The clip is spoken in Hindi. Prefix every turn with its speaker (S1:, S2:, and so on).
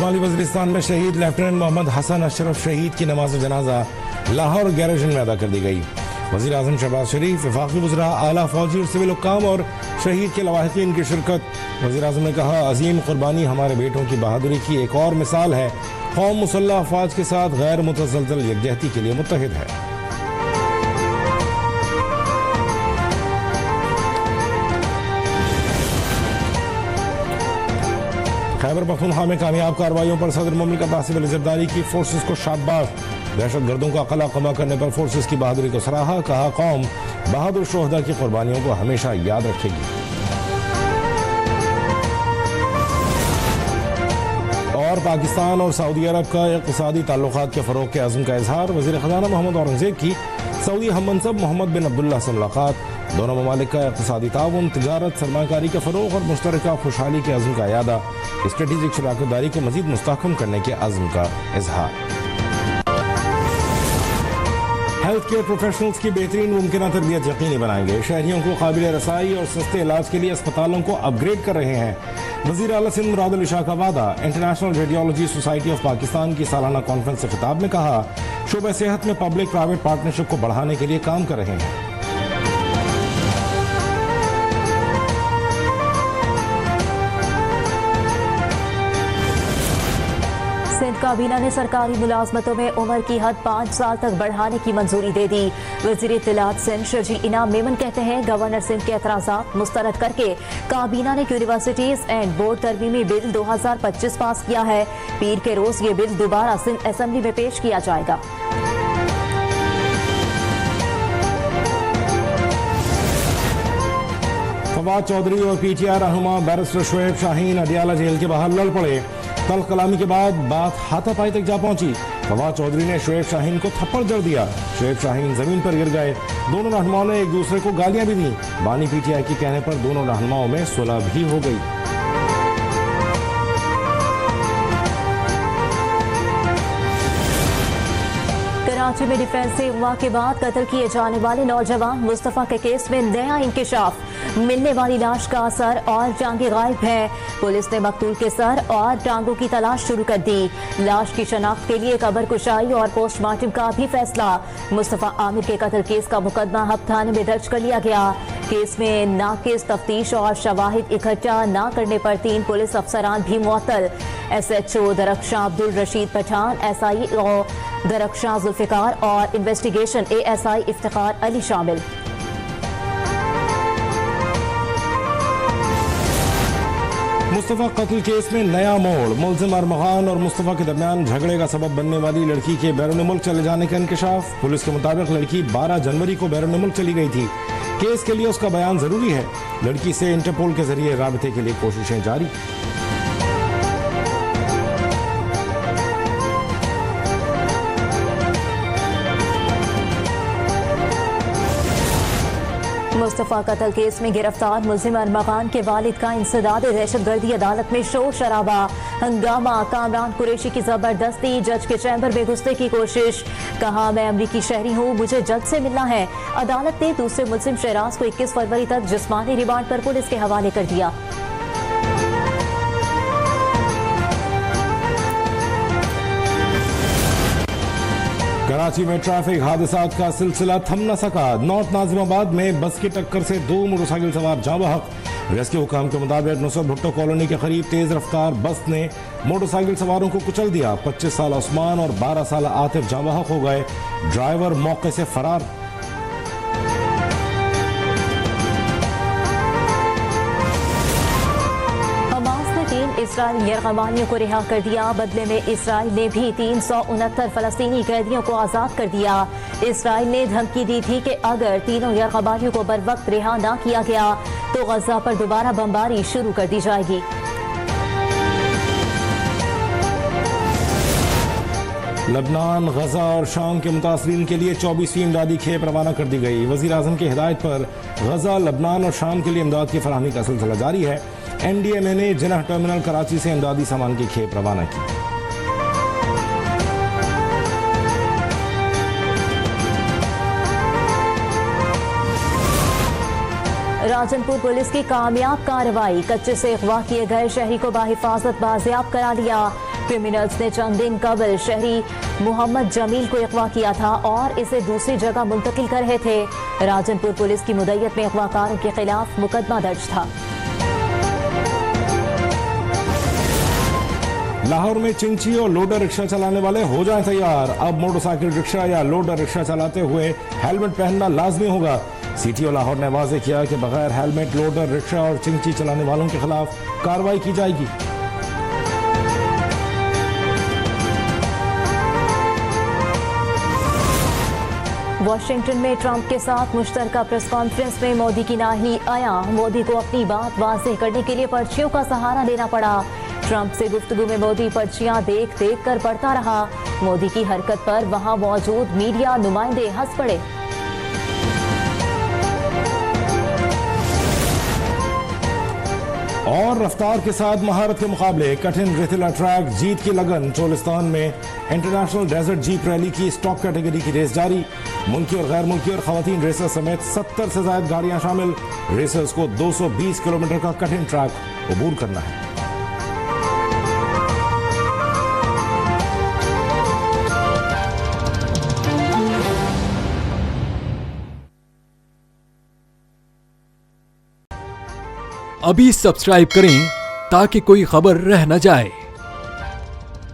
S1: शुमाली वज़ीरिस्तान में शहीद लेफ्टिनेंट मोहम्मद हसन अशरफ शहीद की नमाज जनाजा लाहौर गैरेजन में अदा कर दी गई। वज़ीर आज़म शहबाज शरीफ, वफाकी वज़रा, आला फौजी और सिविल हुक्काम और शहीद के लवाहिकीन की शिरकत। वज़ीर आज़म ने कहा, अजीम कुर्बानी हमारे बेटों की बहादुरी की एक और मिसाल है। कौम मुसल्लह अफवाज के साथ गैर मुतसलसल यकजहती के लिए मुत्तहिद है। खैबर पख्तूनख्वा में कामयाब कार्रवाइयों पर सदर मुमलिकत आसिफ अली ज़रदारी की फोर्सेस को शाबाश। दहशतगर्दों का कला कमा करने पर फोर्सेस की बहादुरी को सराहा। कहा, कौम बहादुर शोहदा की कुर्बानियों को हमेशा याद रखेगी। और पाकिस्तान और सऊदी अरब का इक़्तिसादी ताल्लुकात के फ़रोग़ के अज़्म का इजहार। वज़ीर ख़ज़ाना मोहम्मद औरंगज़ेब की सऊदी हममनसब मोहम्मद बिन अब्दुल्ला से मुलाकात। दोनों ममालिक का इक़्तिसादी ताउन, तिजारत, सरमाकारी का फ़रोग़ और मुश्तरका खुशहाली के अज़्म का यादा। स्ट्रेटेजिक शराकतदारी को मज़ीद मुस्तहकम करने के अज़्म का इजहार। हेल्थ केयर प्रोफेशनल्स की बेहतरीन मुमकिन तरबियत यकीनी बनाएंगे। शहरियों को काबिल रसाई और सस्ते इलाज के लिए अस्पतालों को अपग्रेड कर रहे हैं। वज़ीर आला सिंध मुराद अली शाह का वादा। International radiology society of Pakistan की सालाना कॉन्फ्रेंस से खिताब में कहा, शोबे सेहत में पब्लिक प्राइवेट पार्टनरशिप को बढ़ाने के लिए काम कर रहे हैं।
S2: सिंध काबीना ने सरकारी मुलाजमतों में उम्र की हद 5 साल तक बढ़ाने की मंजूरी दे दी। वज़ीर इत्तलात सिंध शजी इनाम मेमन कहते हैं, गवर्नर सिंध के एतराज़ात मुस्तरद करके काबीना ने यूनिवर्सिटीज एंड बोर्ड तरमीमी बिल 2025 पास किया है। पीर के रोज ये बिल दोबारा सिंध असेंबली में पेश किया जाएगा।
S1: फवाद चौधरी और पीटीआई रहनुमा बैरिस्टर शोएब शाहीन अडियाला जेल के बाहर लड़ पड़े। तल्ख कलामी के बाद बात हाथापाई तक जा पहुंची। फवाद चौधरी ने शोएब शाहीन को थप्पड़ जड़ दिया। शोएब शाहीन जमीन पर गिर गए। दोनों रहनुमाओं ने एक दूसरे को गालियां भी दी। बानी पीटीआई के कहने पर दोनों रहनुमाओं में सुलह भी हो गई।
S2: कराची में डिफेंसिव वार के बाद कत्ल किए जाने वाले नौजवान मुस्तफा के केस में नया इंकिशाफ। मिलने वाली लाश का सर और टांगे गायब है। पुलिस ने मकतूल के सर और टांगों की तलाश शुरू कर दी। लाश की शनाख्त के लिए कब्र कुशाई और पोस्टमार्टम का भी फैसला। मुस्तफा आमिर के कत्ल केस का मुकदमा हब थाने में दर्ज कर लिया गया। केस में नाकिस तफ्तीश और शवाहिद इकट्ठा न करने पर 3 पुलिस अफसरान भी मुअत्तल। SHO दरख्शां अब्दुल रशीद पठान, SI और दरख्शां जुल्फिकार और इन्वेस्टिगेशन ASI इफ्तिखार अली शामिल।
S1: मुस्तफा कत्ल केस में नया मोड़। मुल्जिम अरमगान और मुस्तफा के दरमियान झगड़े का सबब बनने वाली लड़की के बैरून मुल्क चले जाने का इंकशाफ। पुलिस के मुताबिक लड़की 12 जनवरी को बैरून मुल्क चली गई थी। केस के लिए उसका बयान जरूरी है। लड़की से इंटरपोल के जरिए राबते के लिए कोशिशें जारी।
S2: मुस्तफा कत्ल केस में गिरफ्तार मुल्जिम अरमगान के वालिद का इंसदाद दहशतगर्दी अदालत में शोर शराबा, हंगामा। कामरान कुरैशी की जबरदस्ती जज के चैम्बर में घुसने की कोशिश। कहा, मैं अमरीकी शहरी हूँ, मुझे जज से मिलना है। अदालत ने दूसरे मुल्जिम शहराज को 21 फरवरी तक जिस्मानी रिमांड पर पुलिस के हवाले कर दिया।
S1: कराची में ट्रैफिक हादसात का सिलसिला थम न सका। नॉर्थ नाजिमाबाद में बस की टक्कर से 2 मोटरसाइकिल सवार जाँ बहक। रेस्क्यू हुकाम के मुताबिक नुसरत भुट्टो कॉलोनी के करीब तेज रफ्तार बस ने मोटरसाइकिल सवारों को कुचल दिया। 25 साल उस्मान और 12 साल आतिफ जाँ बहक हो गए। ड्राइवर मौके से फरार।
S2: इस्राइल यरगमानियों को रिहा कर दिया। बदले में इस्राइल ने भी 369 फलस्तीनी कैदियों को आज़ाद कर दिया। इस्राइल ने धमकी दी थी कि अगर तीनों यरगमानियों को बर वक्त रिहा न किया गया तो गजा पर दोबारा बमबारी शुरू कर दी जाएगी।
S1: लबनान, गजा और शाम के मुतासरीन के लिए 24वीं इमदादी खेप रवाना कर दी गई। वज़ीर आज़म की हिदायत पर गजा, लबनान और शाम के लिए इमदाद की फराहमी का सिलसिला जारी है। NDMA ने जिन्ना टर्मिनल कराची से इमदादी सामान की खेप रवाना की।
S2: राजनपुर पुलिस की कामयाब कार्रवाई। कच्चे से अगवा किए गए शहरी को बाहिफाजत बाजियाब करा लिया। क्रिमिनल्स ने चंद दिन कबल शहरी मोहम्मद जमील को अगवा किया था और इसे दूसरी जगह मुंतकिल कर रहे थे। राजनपुर पुलिस की मुद्दत में अगवाकारों के खिलाफ मुकदमा दर्ज था।
S1: लाहौर में चिंची और लोडर रिक्शा चलाने वाले हो जाएं तैयार। अब मोटरसाइकिल रिक्शा या लोडर रिक्शा चलाते हुए हेलमेट पहनना लाजमी होगा। सीटीओ लाहौर ने वाजे किया कि बगैर हेलमेट लोडर रिक्शा और चिंची चलाने वालों के खिलाफ कार्रवाई की जाएगी।
S2: वाशिंगटन में ट्रंप के साथ मुश्तरका प्रेस कॉन्फ्रेंस में मोदी की नाही आया। मोदी को अपनी बात वाज़ेह करने के लिए पर्चियों का सहारा लेना पड़ा। ट्रंप से गुफ्तगू में मोदी पर्चियां देख देख कर पढ़ता रहा। मोदी की हरकत पर वहां मौजूद मीडिया नुमाइंदे हंस पड़े।
S1: और रफ्तार के साथ महारत के मुकाबले, कठिन रेतीला ट्रैक, जीत की लगन। चोलिस्तान में इंटरनेशनल डेजर्ट जीप रैली की स्टॉक कैटेगरी की रेस जारी। मुल्की और गैर मुल्की और खवातीन रेसर समेत 70 से ज्यादा गाड़ियां शामिल। रेसर्स को 220 किलोमीटर का कठिन ट्रैक अबूर करना है।
S3: अभी सब्सक्राइब करें ताकि कोई खबर रह न जाए।